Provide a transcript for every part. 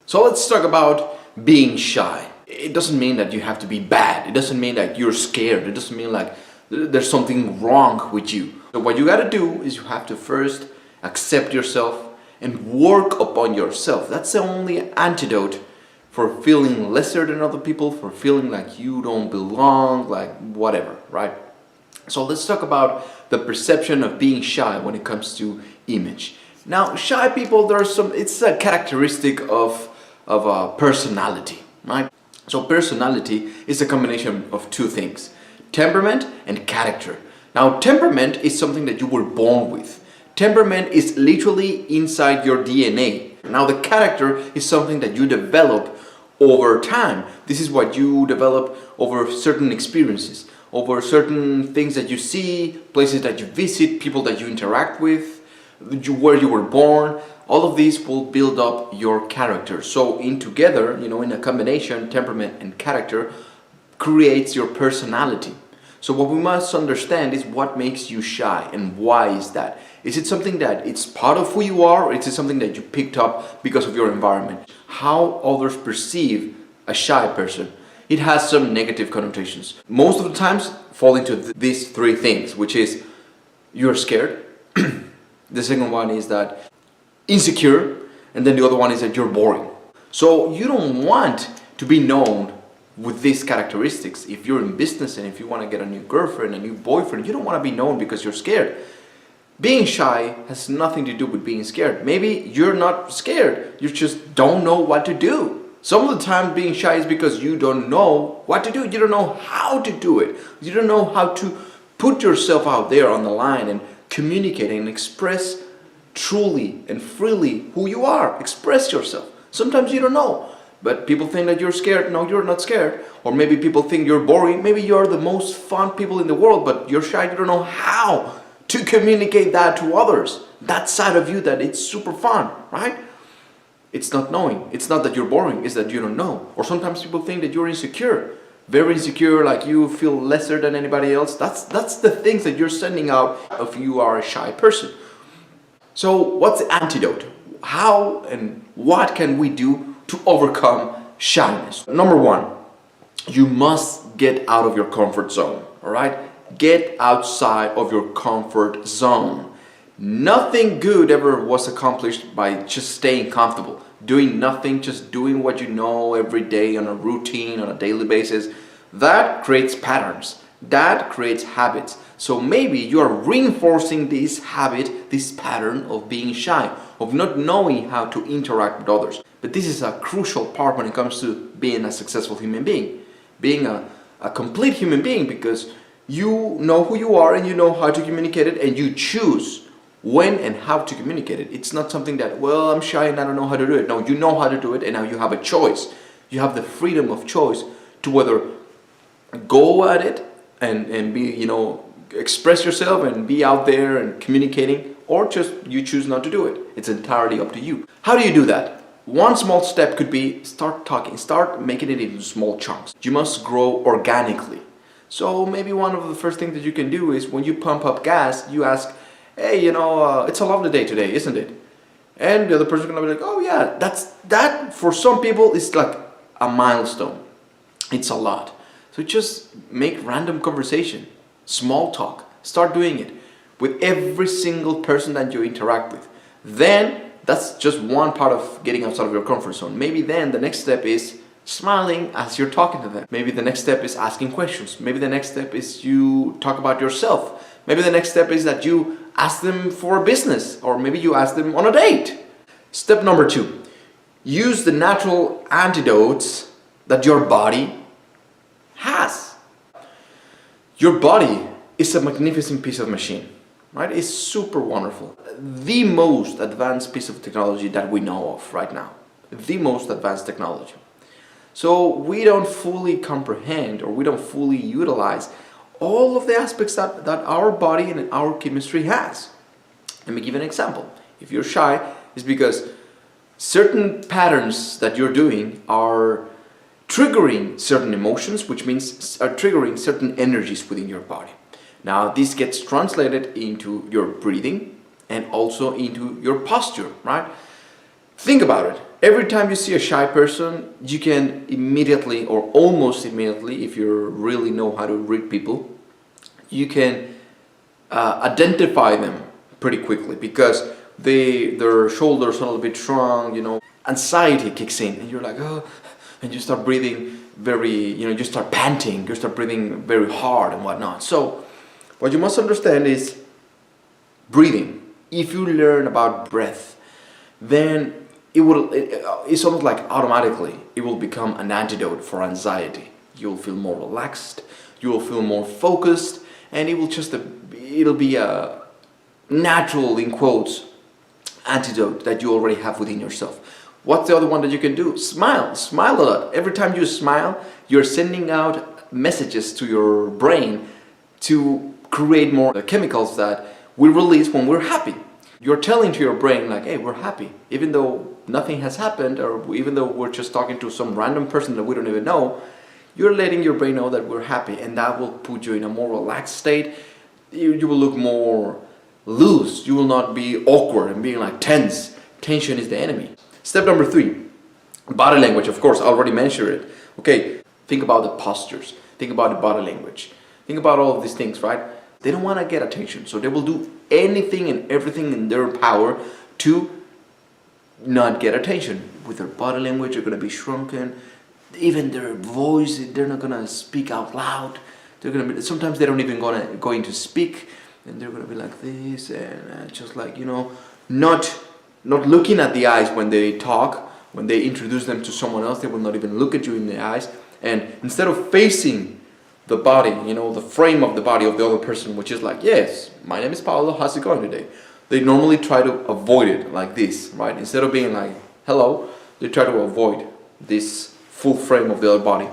So let's talk about being shy. It doesn't mean that you have to be bad. It doesn't mean that you're scared. It doesn't mean like there's something wrong with you. So what you gotta do is you have to first accept yourself and work upon yourself. That's the only antidote for feeling lesser than other people, for feeling like you don't belong, like whatever, right? So let's talk about the perception of being shy when it comes to image. Now, shy people, it's a characteristic of personality, right? So personality is a combination of two things: temperament and character. Now, temperament is something that you were born with. Temperament is literally inside your DNA. Now, the character is something that you develop over time. This is what you develop over certain experiences, over certain things that you see, places that you visit, people that you interact with, where you were born. All of these will build up your character. So in together, in a combination, temperament and character creates your personality. So what we must understand is what makes you shy and why is that? Is it something that it's part of who you are, or is it something that you picked up because of your environment? How others perceive a shy person, it has some negative connotations. Most of the times fall into these three things, which is you're scared. The second one is that insecure, and then the other one is that you're boring. So you don't want to be known with these characteristics. If you're in business and if you want to get a new girlfriend, a new boyfriend, you don't want to be known because you're scared. Being shy has nothing to do with being scared. Maybe you're not scared, you just don't know what to do. Some of the time being shy is because you don't know what to do. You don't know how to do it. You don't know how to put yourself out there on the line and communicate and express truly and freely who you are. Express yourself. Sometimes you don't know, but people think that you're scared. No, you're not scared. Or maybe people think you're boring. Maybe you're the most fun people in the world, but you're shy. You don't know how to communicate that to others. That side of you that it's super fun, right? It's not knowing. It's not that you're boring, it's that you don't know. Or sometimes people think that you're insecure. Very insecure, like you feel lesser than anybody else. That's the things that you're sending out if you are a shy person. So what's the antidote? How and what can we do to overcome shyness? Number one, you must get out of your comfort zone, all right? Get outside of your comfort zone. Nothing good ever was accomplished by just staying comfortable, doing nothing, just doing what you know every day on a routine, on a daily basis. That creates patterns, that creates habits. So maybe you are reinforcing this habit, this pattern of being shy, of not knowing how to interact with others. But this is a crucial part when it comes to being a successful human being, being a complete human being, because you know who you are and you know how to communicate it, and you choose when and how to communicate it. It's not something that, well, I'm shy and I don't know how to do it. No, you know how to do it, and now you have a choice. You have the freedom of choice to whether go at it and be, express yourself and be out there and communicating, or just you choose not to do it. It's entirely up to you. How do you do that? One small step could be start talking, start making it into small chunks. You must grow organically. So maybe one of the first things that you can do is when you pump up gas, you ask, hey, it's a lovely day today, isn't it? And the other person is going to be like, oh yeah, that for some people is like a milestone. It's a lot. So just make random conversation, small talk, start doing it with every single person that you interact with. Then that's just one part of getting outside of your comfort zone. Maybe then the next step is smiling as you're talking to them. Maybe the next step is asking questions. Maybe the next step is you talk about yourself. Maybe the next step is that you ask them for a business, or maybe you ask them on a date. Step number two, use the natural antidotes that your body has. Your body is a magnificent piece of machine, right? It's super wonderful. The most advanced piece of technology that we know of right now. The most advanced technology. So we don't fully comprehend, or we don't fully utilize all of the aspects that our body and our chemistry has. Let me give an example. If you're shy, it's because certain patterns that you're doing are triggering certain emotions, which means are triggering certain energies within your body. Now this gets translated into your breathing and also into your posture, right? Think about it. Every time you see a shy person, you can immediately or almost immediately, if you really know how to read people, you can identify them pretty quickly because their shoulders are a little bit strong, anxiety kicks in and you're like, oh, and you start breathing very, you start panting, you start breathing very hard and whatnot. So what you must understand is breathing. If you learn about breath, then it's almost like automatically it will become an antidote for anxiety. You'll feel more relaxed, you will feel more focused, and it'll be a natural, in quotes, antidote that you already have within yourself. What's the other one that you can do? Smile a lot. Every time you smile, you're sending out messages to your brain to create more chemicals that we release when we're happy. You're telling to your brain like, hey, we're happy, even though nothing has happened, or even though we're just talking to some random person that we don't even know. You're letting your brain know that we're happy, and that will put you in a more relaxed state. You will look more loose. You will not be awkward and being like tense. Tension is the enemy. Step number 3, body language. Of course, I already mentioned it. Okay, think about the postures. Think about the body language. Think about all of these things, right? They don't want to get attention, so they will do anything and everything in their power to not get attention. With their body language, they're going to be shrunken. Even their voice, they're not going to speak out loud. They're going to be, sometimes they don't even going to speak, and they're going to be like this, and just like, not looking at the eyes when they talk. When they introduce them to someone else, they will not even look at you in the eyes. And instead of facing the body, the frame of the body of the other person, which is like, yes, my name is Paolo, how's it going today? They normally try to avoid it like this, right? Instead of being like, hello, they try to avoid this full frame of the other body.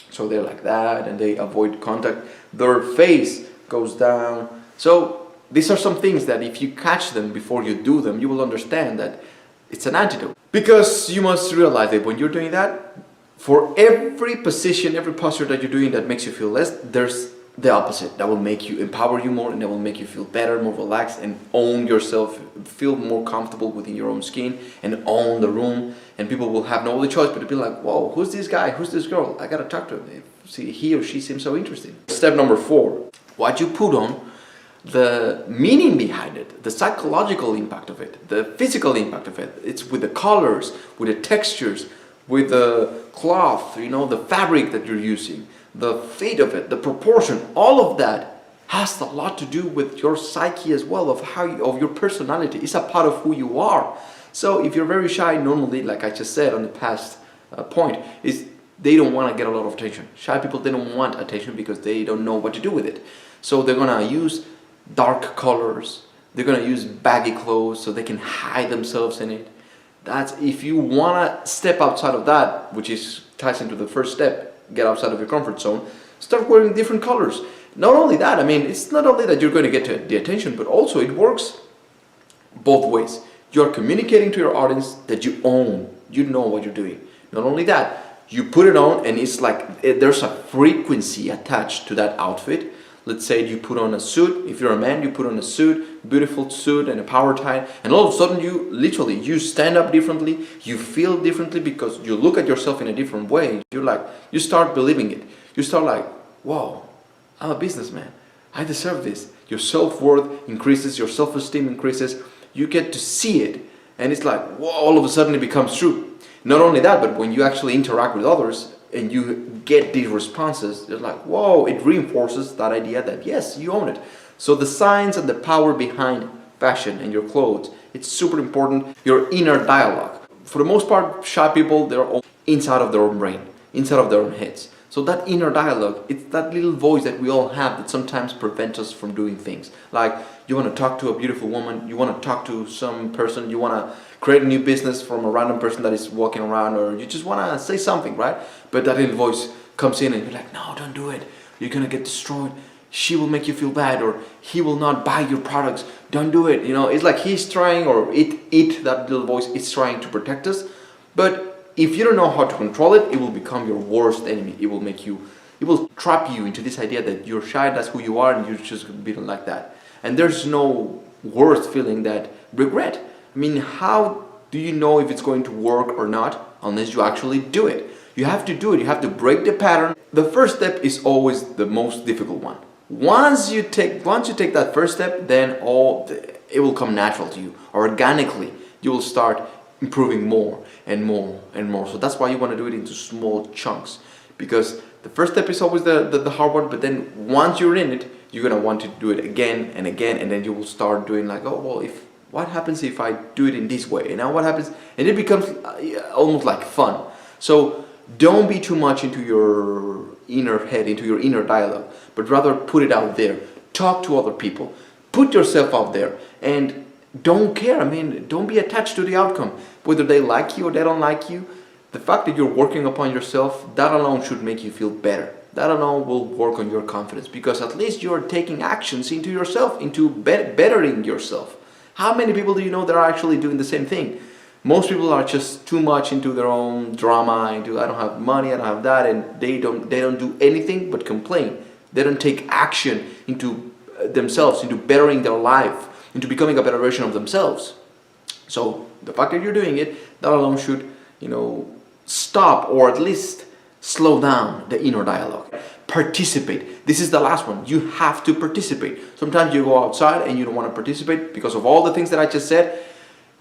So they're like that, and they avoid contact. Their face goes down. So these are some things that if you catch them before you do them, you will understand that it's an antidote. Because you must realize that when you're doing that, for every position, every posture that you're doing that makes you feel less, there's the opposite. That will make you, empower you more, and that will make you feel better, more relaxed, and own yourself, feel more comfortable within your own skin, and own the room. And people will have no other choice but to be like, whoa, who's this guy? Who's this girl? I gotta talk to him. See, he or she seems so interesting. Step number 4, what you put on, the meaning behind it, the psychological impact of it, the physical impact of it. It's with the colors, with the textures, with the cloth, the fabric that you're using, the fit of it, the proportion, all of that has a lot to do with your psyche as well, of your personality. It's a part of who you are. So if you're very shy, normally, like I just said on the past point, is they don't want to get a lot of attention. Shy people, they don't want attention because they don't know what to do with it. So they're gonna use dark colors, they're gonna use baggy clothes so they can hide themselves in it. That's, if you wanna step outside of that, which ties into the first step, get outside of your comfort zone, start wearing different colors. Not only that, it's not only that you're going to get the attention, but also it works both ways. You're communicating to your audience that you own, you know what you're doing. Not only that, you put it on and it's like there's a frequency attached to that outfit. Let's say you put on a suit. If you're a man, you put on a suit, beautiful suit and a power tie, and all of a sudden you stand up differently, you feel differently because you look at yourself in a different way. You start believing it. You start like, whoa, I'm a businessman. I deserve this. Your self-worth increases, your self-esteem increases. You get to see it, and it's like, whoa, all of a sudden it becomes true. Not only that, but when you actually interact with others and you get these responses, it's like, whoa, it reinforces that idea that yes, you own it. So the science and the power behind fashion and your clothes, it's super important. Your inner dialogue. For the most part, shy people, they're all inside of their own brain, inside of their own heads. So that inner dialogue, it's that little voice that we all have that sometimes prevents us from doing things. Like, you want to talk to a beautiful woman, you want to talk to some person, you want to create a new business from a random person that is walking around, or you just want to say something, right? But that little voice comes in and you're like, no, don't do it. You're going to get destroyed. She will make you feel bad, or he will not buy your products. Don't do it. It's like he's trying, or that little voice is trying to protect us. But if you don't know how to control it, it will become your worst enemy. It will trap you into this idea that you're shy, that's who you are, and you're just going to be like that. And there's no worse feeling than regret. How do you know if it's going to work or not unless you actually do it? You have to do it. You have to break the pattern. The first step is always the most difficult one. Once you take that first step, then it will come natural to you. Organically, you will start improving more and more and more. So that's why you want to do it into small chunks, because the first step is always the hard one, but then once you're in it, you're gonna want to do it again and again, and then you will start doing like, oh well, what happens if I do it in this way? And now what happens? And it becomes almost like fun. So don't be too much into your inner head, into your inner dialogue, but rather put it out there. Talk to other people. Put yourself out there, and don't care. I mean, don't be attached to the outcome, whether they like you or they don't like you. The fact that you're working upon yourself, that alone should make you feel better. That alone will work on your confidence, because at least you're taking actions into yourself, into bettering yourself. How many people do you know that are actually doing the same thing? Most people are just too much into their own drama, into I don't have money, I don't have that, and they don't do anything but complain. They don't take action into themselves, into bettering their life, into becoming a better version of themselves. So the fact that you're doing it, that alone should, stop or at least slow down the inner dialogue. Participate. This is the last one. You have to participate. Sometimes you go outside and you don't want to participate because of all the things that I just said.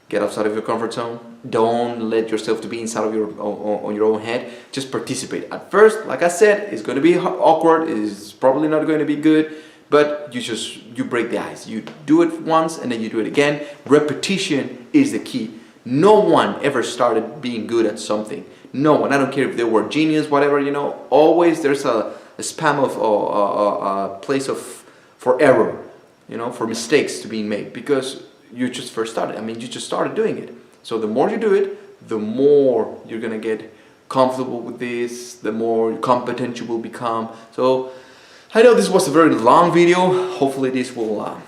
Get outside of your comfort zone. Don't let yourself to be inside of your own head. Just participate. At first, like I said, it's going to be awkward. It's probably not going to be good. But you break the ice. You do it once and then you do it again. Repetition is the key. No one ever started being good at something. No one. I don't care if they were genius, whatever. Always there's a spam of a place for error. For mistakes to being made, because you just first started. You just started doing it. So the more you do it, the more you're gonna get comfortable with this, the more competent you will become. So I know this was a very long video. Hopefully this will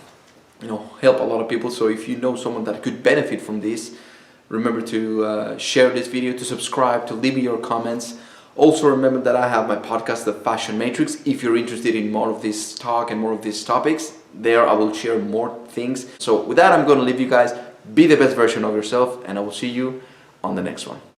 help a lot of people. So if you know someone that could benefit from this, remember to share this video, to subscribe, to leave me your comments. Also remember that I have my podcast, The Fashion Matrix. If you're interested in more of this talk and more of these topics, there I will share more things. So with that, I'm going to leave you guys. Be the best version of yourself, and I will see you on the next one.